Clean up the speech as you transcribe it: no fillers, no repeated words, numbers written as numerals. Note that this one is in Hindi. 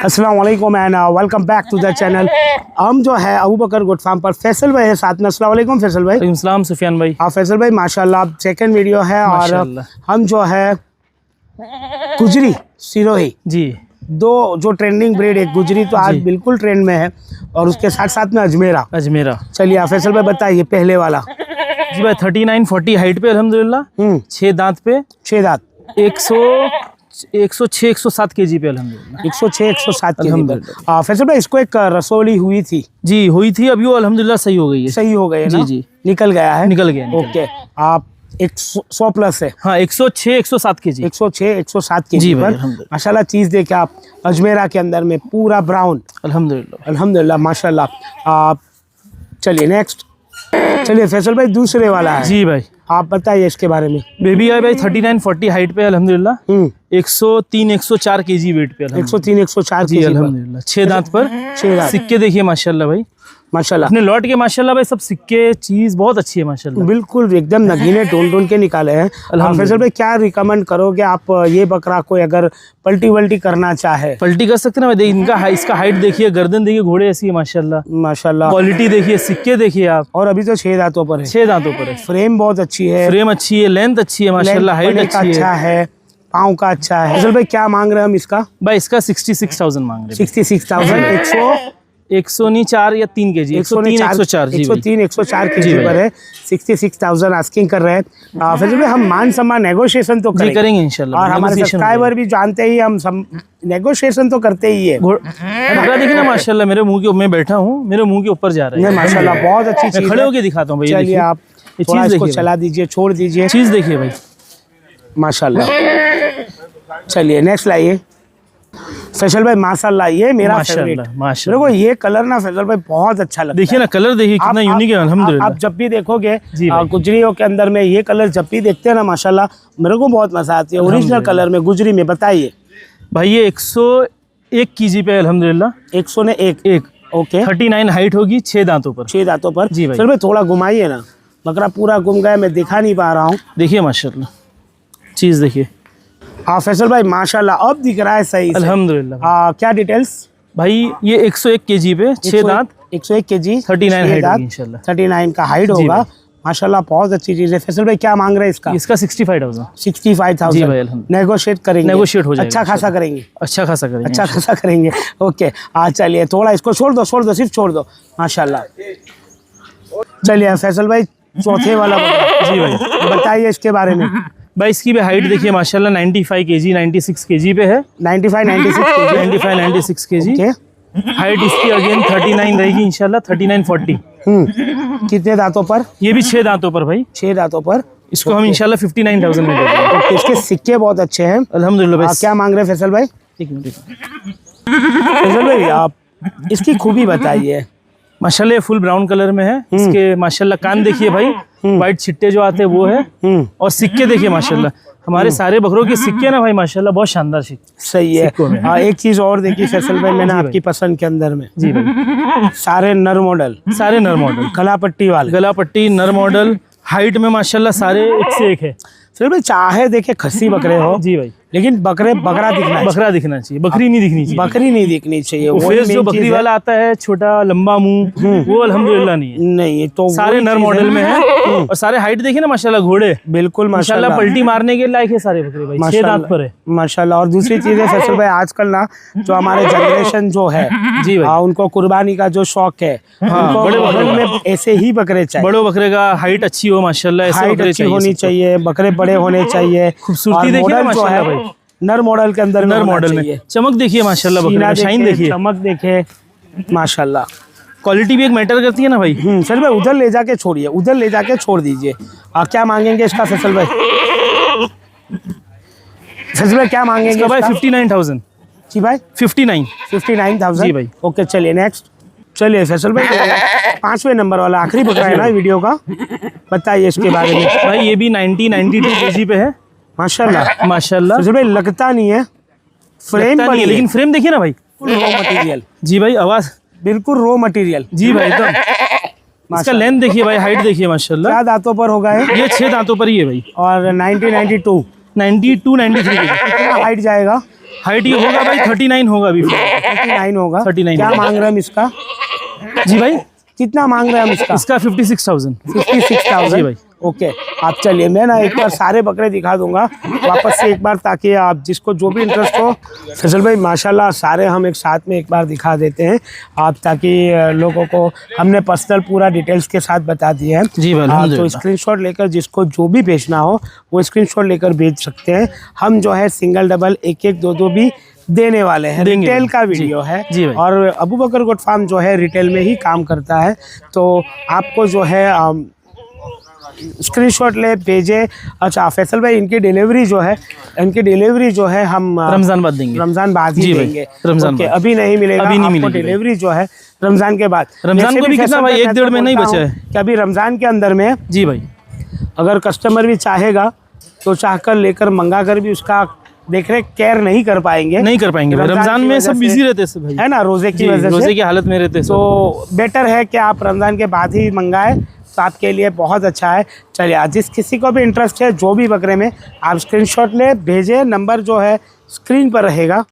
अस्सलाम वालेकुम and welcome back to the channel. हम जो है अबू बकर गोट फार्म पर फैसल भाई है साथ में। अस्सलाम वालेकुम फैसल भाई। वालेकुम सलाम सुफियान भाई। हाँ फैसल भाई माशाल्लाह सेकंड वीडियो है और हम जो है गुजरी सिरोही जी दो जो ट्रेंडिंग ब्रीड, एक गुजरी तो आज बिल्कुल ट्रेंड में है और उसके साथ साथ में अजमेरा। चलिए फैसल भाई बताइए पहले वाला। जी भाई 39-40 हाइट पे अल्हम्दुलिल्लाह, 6 दांत पे, 6 दांत, 106-107 केजी पे अल्हम्दुलिल्लाह, 106-107 केजी पे। फैसल भाई इसको एक रसोली हुई थी जी, हुई थी, अभी वो अल्हम्दुलिल्लाह सही हो गई है। सही हो गई है ना? जी निकल गया है। निकल गया। ओके आप 100 प्लस है। हाँ 106-107 केजी, 106-107 केजी पर माशाल्लाह। चीज देखे आप अजमेरा के अंदर में पूरा ब्राउन अल्हम्दुलिल्लाह माशाल्लाह। आप चलिए नेक्स्ट। चलिए फैसल भाई दूसरे वाला है। जी भाई आप बताइए इसके बारे में। बेबी है भाई 39-40 हाइट पे अल्हम्दुलिल्लाह, 103-104 केजी वेट पे, 103-104 जी अल्हम्दुलिल्लाह। 6 दांत पर, 6 दांत। सिक्के देखिए माशाल्लाह भाई, माशाल्लाह अपने लॉट के माशाल्लाह भाई सब सिक्के, चीज बहुत अच्छी है माशाल्लाह, बिल्कुल एकदम नगीने टोन के निकाले हैं। फैसल भाई क्या रिकमेंड करोगे आप ये बकरा को अगर पलटी वल्टी करना चाहे? पलटी कर सकते ना भाई। इनका इसका हाइट देखिए, गर्दन देखिए, घोड़े ऐसी है माशाल्लाह, क्वालिटी देखिए, सिक्के देखिए आप। और अभी तो 6 दांतों पर है। 6 दांतों पर है। फ्रेम बहुत अच्छी है, फ्रेम अच्छी है, लेंथ अच्छी है माशाल्लाह, हाइट अच्छा है, पाँव का अच्छा है। फैसल भाई क्या मांग रहे हैं हम इसका? भाई इसका 66,000 मांग रहे हैं। 66,000। 100 नहीं 4 या 3 केजी, 103-104 जी, 103-104 केजी पर है। 66,000 आस्किंग कर रहे हैं। फिर भी हम मान सम्मान नेगोशिएशन तो करेंगे इंशाल्लाह। और हमारे सब्सक्राइबर भी जानते ही हम नेगोशिएशन तो करते ही है। बकरा देखिए ना माशाल्लाह, मेरे मुंह के, मैं बैठा हूँ, मेरे मुंह के ऊपर जा रहा है माशाल्लाह, बहुत अच्छी चीज। खड़े होके दिखाता हूँ भाई। चलिए आप थोड़ा इसको चला दीजिए, छोड़ दीजिए। चीज देखिए भाई माशाल्लाह। चलिए नेक्स्ट लाइए फैसल भाई। माशाल्लाह ये मेरा फेवरेट। मेरे को ये कलर ना फैसल भाई बहुत अच्छा लगता है। देखिए ना कलर देखिए कितना यूनिक है अल्हम्दुलिल्लाह। आप जब भी देखोगे गुजरियों के अंदर में ये कलर जब भी देखते हैं ना माशाल्लाह मेरे को बहुत मजा आती है। ओरिजिनल कलर में गुजरी में बताइए भाई। ये 101 केजी पे अल्हम्दुलिल्लाह, 101। ओके 39 हाइट होगी, 6 दांतों पर। 6 दांतों पर जी भाई। चल भाई थोड़ा घुमाइए ना, बकरा पूरा घूम गया, मैं दिखा नहीं पा रहा हूँ। देखिए माशाल्लाह चीज देखिए। हाँ फैसल भाई माशाल्लाह अब दिख रहा है सही अल्हम्दुलिल्लाह। क्या डिटेल्स भाई? ये 101 केजी पे, 6 दांत, 101 केजी, 39 हाइट होगी इंशाल्लाह, 39 का हाइट होगा माशाल्लाह। बहुत अच्छी चीज है। फैसल भाई क्या मांग रहे हैं इसका? इसका 65,000। 65,000 जी भाई अल्हम्दुलिल्लाह। नेगोशिएट करेंगे, नेगोशिएट हो जाएगा, अच्छा खासा करेंगे, अच्छा खासा करेंगे। ओके चलिए थोड़ा इसको छोड़ दो, सिर्फ छोड़ दो माशाल्लाह। चलिए फैसल भाई चौथे वाला जी भाई बताइए इसके बारे में। भाई इसकी भी हाइट देखिए माशाल्लाह, 95 केजी, 96 केजी पे है। 95-96 केजी। हाइट इसकी अगेन 39 रहेगी इंशाल्लाह, 39-40। कितने दांतों पर? ये भी 6 दांतों पर भाई, 6 दांतों पर। इसको हम इंशाल्लाह 59,000 में दे देंगे। इसके सिक्के बहुत अच्छे हैं अल्हम्दुलिल्लाह। क्या मांग रहे हैं फैसल भाई? फैसल भाई आप इसकी खूबी बताइए। माशाल्लाह फुल ब्राउन कलर में है। इसके माशाल्लाह कान देखिए भाई, व्हाइट छिट्टे जो आते हैं वो है, और सिक्के देखिए माशाल्लाह। हमारे सारे बकरों के सिक्के ना भाई माशाल्लाह बहुत शानदार सही है। एक चीज और देखिए फैसल भाई मैंने आपकी पसंद के अंदर में जी भाई, सारे नर मॉडल, गलापट्टी वाले, गलापट्टी नर मॉडल, हाइट में माशाल्लाह सारे एक से एक है। फिर भाई चाहे देखे खस्सी बकरे हो जी भाई, लेकिन बकरा दिखना चाहिए, बकरी नहीं दिखनी चाहिए, बकरी नहीं दिखनी चाहिए। वो फेस जो बकरी वाला आता है, छोटा लंबा मुंह, वो अल्हम्दुलिल्लाह नहीं है। तो सारे नर मॉडल में है, और सारे हाइट देखिए ना माशाल्लाह, घोड़े बिल्कुल माशाल्लाह, पलटी मारने के लायक है सारे बकरे भाई, 6 दांत पर है माशाल्लाह। और दूसरी चीज है फैसल भाई, आजकल ना जो हमारे जनरेशन जो है जी भाई, उनको कुर्बानी का जो शौक है, बड़े बकरे में ऐसे ही बकरे चाहिए। बड़े बकरे का हाइट अच्छी हो माशाल्लाह, ऐसे बकरे होनी चाहिए, बकरे बड़े होने चाहिए। खूबसूरती देखिए माशाल्लाह भाई, नर मॉडल के अंदर, नर मॉडल में चमक देखिए माशाल्लाह, बकरे शाइन देखिए, चमक देखिए माशाल्लाह। क्वालिटी भी एक मैटर करती है ना भाई। सर भाई उधर ले जाके छोड़िए, उधर ले जाके छोड़ दीजिए। क्या मांगेंगे इसका फैसल भाई? फैसल भाई क्या मांगेंगे भाई? 59,000 जी भाई, 59,000 जी भाई। ओके चलिए नेक्स्ट। चलिए फैसल भाई 5वें नंबर वाला आखिरी बकरा है ना वीडियो का, बताइए इसके बारे में। भाई ये भी 92 केजी पे है माशाल्लाह माशाल्लाह। फैसल भाई लगता नहीं है, फ्रेम नहीं है, लेकिन फ्रेम देखिए ना भाई, फुल रॉ मटेरियल। जी भाई, आवाज बिल्कुल रॉ मटेरियल जी भाई एकदम इसका लेंथ देखिए भाई, हाइट देखिए माशाल्लाह। क्या दांतों पर होगा ये 6 दांतों पर ही है भाई। और 92 93 कितना हाइट जाएगा? हाइट ये होगा भाई 39 होगा अभी। 39 होगा। 39 क्या मांग रहे हैं हम इसका? जी भाई, कितना मांग रहे हैं हम इसका? इसका 56,000। 56,000 जी भाई। ओके, आप चलिए मैं ना एक बार सारे बकरे दिखा दूंगा वापस से एक बार, ताकि आप जिसको जो भी इंटरेस्ट हो। फैसल भाई माशाल्लाह सारे हम एक साथ में एक बार दिखा देते हैं आप, ताकि लोगों को हमने पर्सनल पूरा डिटेल्स के साथ बता दिया है। जी भाई, तो स्क्रीनशॉट लेकर जिसको जो भी बेचना हो वो स्क्रीनशॉट लेकर बेच सकते हैं। हम जो है सिंगल डबल एक एक दो भी देने वाले हैं। रिटेल का वीडियो है जी भाई। और अबू बकर गोट फार्म जो है रिटेल में ही काम करता है। तो आपको जो है स्क्रीनशॉट ले भेजे। अच्छा फैसल भाई, इनकी डिलीवरी जो है हम रमजान बाद देंगे। रमजान बाद ही देंगे। रमजान बाद। अभी नहीं मिलेगा, अभी नहीं आपको मिलेगी डिलीवरी जो है रमजान के बाद। रमजान को भी कितना भाई, 1-1.5 महीना ही बचा है कि अभी रमजान के अंदर में जी भाई। अगर कस्टमर भी चाहेगा तो चाहकर लेकर मंगा कर भी उसका देख रेख केयर नहीं कर पाएंगे रमजान में सब बिजी रहते हैं भाई, है ना, रोजे की वजह से, रोजे की हालत में रहते हैं। तो बेटर है कि आप रमजान के बाद ही मंगाए, तो आपके लिए बहुत अच्छा है। चलिए आज जिस किसी को भी इंटरेस्ट है जो भी बकरे में, आप स्क्रीनशॉट ले भेजें। नंबर जो है स्क्रीन पर रहेगा।